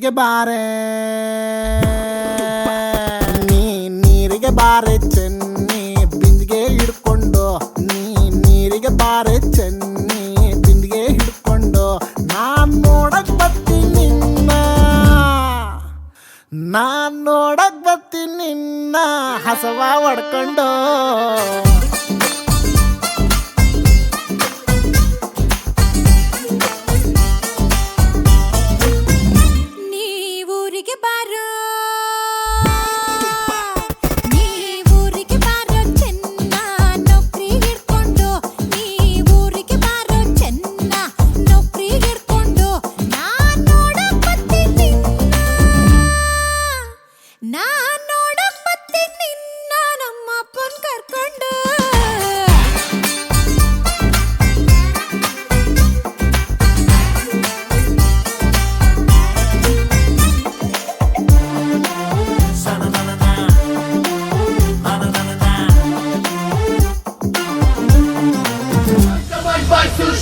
ನೀರಿಗೆ ಬಾರೆ ನೀರಿಗೆ ಬಾರೆ ಚೆನ್ನಿ ಬಿಂದಿಗೆ ಹಿಡ್ಕೊಂಡು ನೀರಿಗೆ ಬಾರೆ ಚೆನ್ನಿ ಬಿಂದಿಗೆ ಹಿಡ್ಕೊಂಡು ನಾನ್ ನೋಡಕ್ ಬರ್ತೀನಿ ನಿನ್ನ ಹಸವ ಹೊಡ್ಕೊಂಡು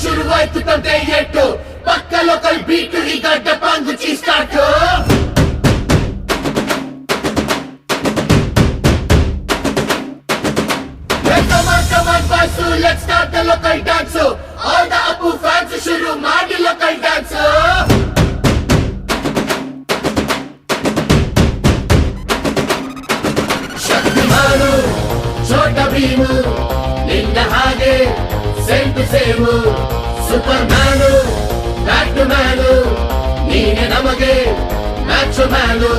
ಶುರುವಾಯ್ತು ತಂದೆ ಎಟ್ಟು ಪಕ್ಕ ಲೋಕಲ್ ಬೀಟ್ ಈಗ ಡಪಾಂಗುಚಿ start Come on, boys, let's start the local dance. All the Apu fans ಶುರು ಮಾಡಿ local dance. ಶಕ್ತಿಮಾನು ಛೋಟ ಭೀಮು ನಿನ್ನ ಹಾಗೆ same to same superman back to man ನೀನೆ ನಮಗೆ ಮ್ಯಾಚ್ ಮ್ಯಾನು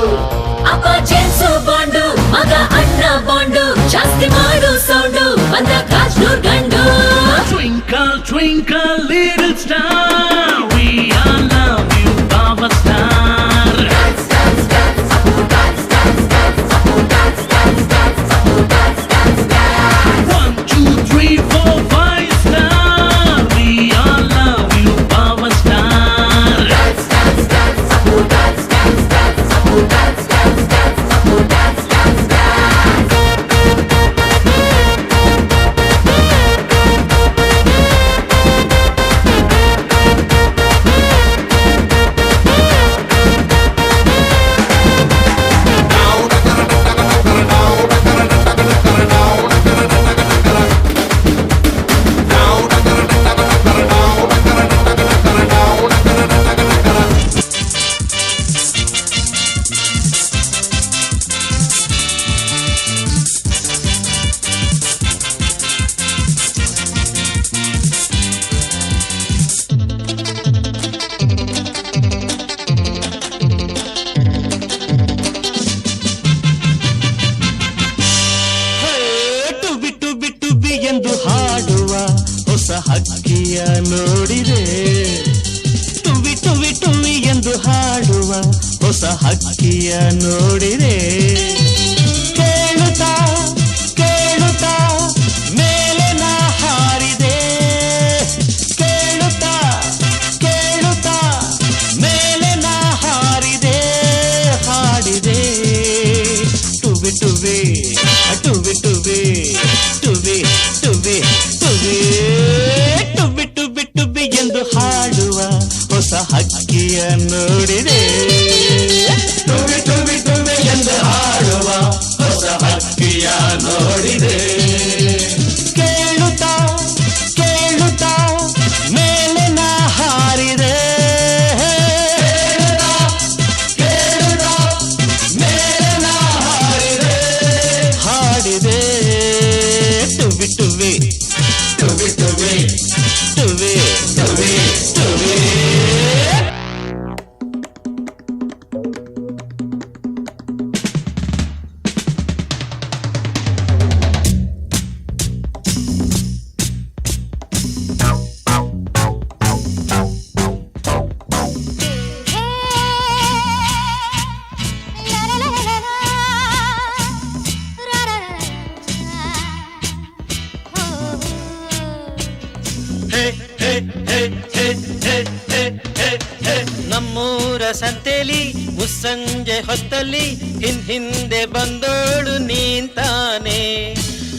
ಅಪ್ಪ ಜೇಮ್ಸು ಬಾಂಡು ಮಗ ಅಣ್ಣ ಬಾಂಡು ಜಾಸ್ತಿ ಮಾಡು ಸೌಂಡು ಬಂದ ಕಾಜ್ನೂರ್ ಗಂಡು Twinkle, twinkle, little star, we all love you, Baba Star. Dance, dance, dance, Apu dance, dance, dance, Apu dance, dance, dance, Apu dance, dance, dance. 1, 2, 3, 4, 5 star, we all love you, Baba Star. Dance, dance, dance, Apu dance, dance, dance, Apu dance, dance, dance, Apu dance, dance, dance. ಟುಬಿ ಎಂದು ಹಾಡುವ ಹೊಸ ಹಕ್ಕಿಯ ನೋಡಿದೆ ಟುವಿ ಟುವಿ ಟುವಿ ಎಂದು ಹಾಡುವ ಹೊಸ ಹಕ್ಕಿಯ ನೋಡಿದೆ ಕೇಳುತ್ತಾ ಕೇಳುತ್ತಾ ಮೇಲೆ ನಾ ಹಾರಿದೆ ಕೇಳುತ್ತಾ ಕೇಳುತ್ತಾ ಮೇಲೆ ನಾ ಹಾರಿದೆ ಹಾಡಿದೆ ಟುವಿ ಟುವಿ ಟುವಿ ಟುವಿ ಟುವಿ ಟುವಿ ಟುವಿ ಟುಬಿ ಟುಬಿ ಟುಬಿ ಎಂದು ಹಾಡುವ ಹೊಸ ಹಕ್ಕಿಯ ನೋಡಿದೆ ಟುವಿ ಟುವಿ ಟುವಿ ಎಂದು ಹಾಡುವ ಹೊಸ ಹಕ್ಕಿಯ ನೋಡಿದೆ ಕೇಳುತ್ತಾ ಕೇಳುತ್ತಾ ಮೇಲೆ ನಾ ಹಾರಿದೆ ಕೇಳುತ್ತಾ ಮೇಲೆ ನಾ ಹಾರಿದೆ ಹಾಡಿದೆ ಟುವಿ ಟುವಿ ಟುವಿ ಟುವಿ ಟುವಿ ಟುವಿ ಟುವಿ ನಮ್ಮೂರ ಸಂತೆಲಿ ಮುಸ್ಸಂಜೆ ಹೊತ್ತಲ್ಲಿ ಹಿಂದೆ ಬಂದೋಳು ನೀಂತಾನೆ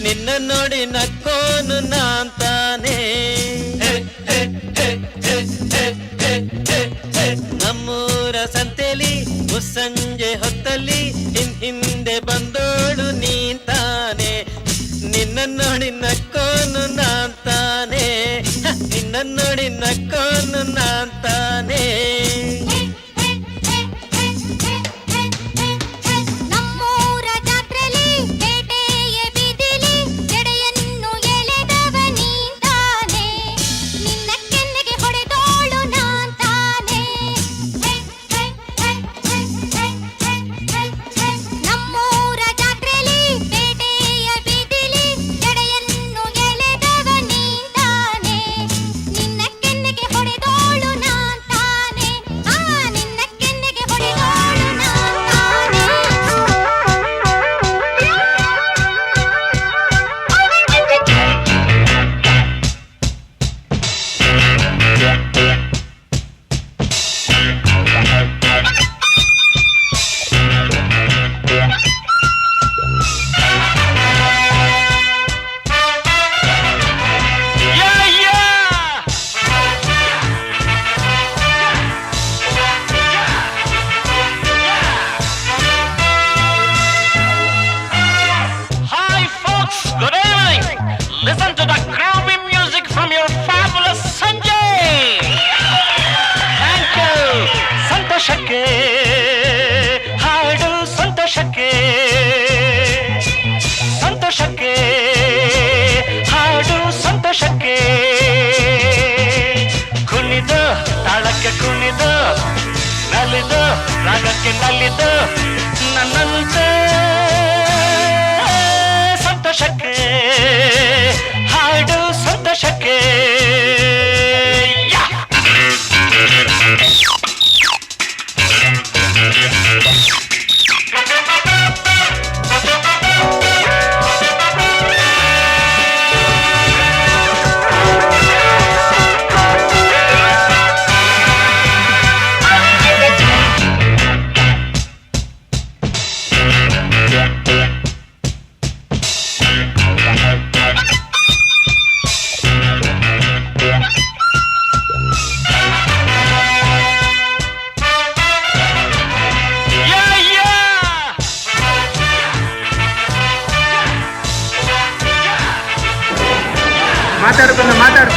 ನಿನ್ನ ನೋಡಿ ನಕ್ಕೋನು ನಾಂತಾನೆ ನಮ್ಮೂರ ಸಂತೆಲಿ ನಿನ್ನ ಕೋನು ನಾಂತಾನೆ. ನಮ್ಮೂರ ಜಾತ್ರೆಲಿ ಬೇಟೆಯ ಬೀದಿಲಿ ಜಡೆಯನ್ನು ಎಳೆದವ ನೀಂತಾನೆ. ನಿನ್ನ ಕೆನ್ನೆಗೆ ಹೊಡೆದೋಳು ನಾಂತಾನೆ. ನಮ್ಮೂರ ಜಾತ್ರೆಲಿ ಬೇಟೆಯ ಬೀದಿಲಿ ಜಡೆಯನ್ನು ಎಳೆದವ ನೀಂತಾನೆ. ನಿನ್ನ ಕೆನ್ನೆಗೆ ಹೊಡೆದೋಳು ನಾಂತಾನೆ. ನಿನ್ನ ಕೆನ್ನೆಗೆ ಹೊಡೆದೋಳು ನಾಂತಾನೆ. Hi folks, good evening. Listen to the groovy music from your fabulous Sanjay. Thank you. ಸಂತೋಷಕ್ಕೆ ಹಾಡು ಸಂತೋಷಕ್ಕೆ ಸಂತೋಷಕ್ಕೆ ಹಾಡು ಸಂತೋಷಕ್ಕೆ ಕುಣಿದು ತಾಳಕ್ಕೆ ಕುಣಿದು ನಲಿದು ರಾಗಕ್ಕೆ ನಲಿದು ನನ್ನಂತೆ ಸಂತೋಷಕ್ಕೆ ಹಾಡು ಸಂತೋಷಕ್ಕೆ ಯಾ! ಮಾತಾಡ್ಕೊಂಡು ಮಾತಾಡು.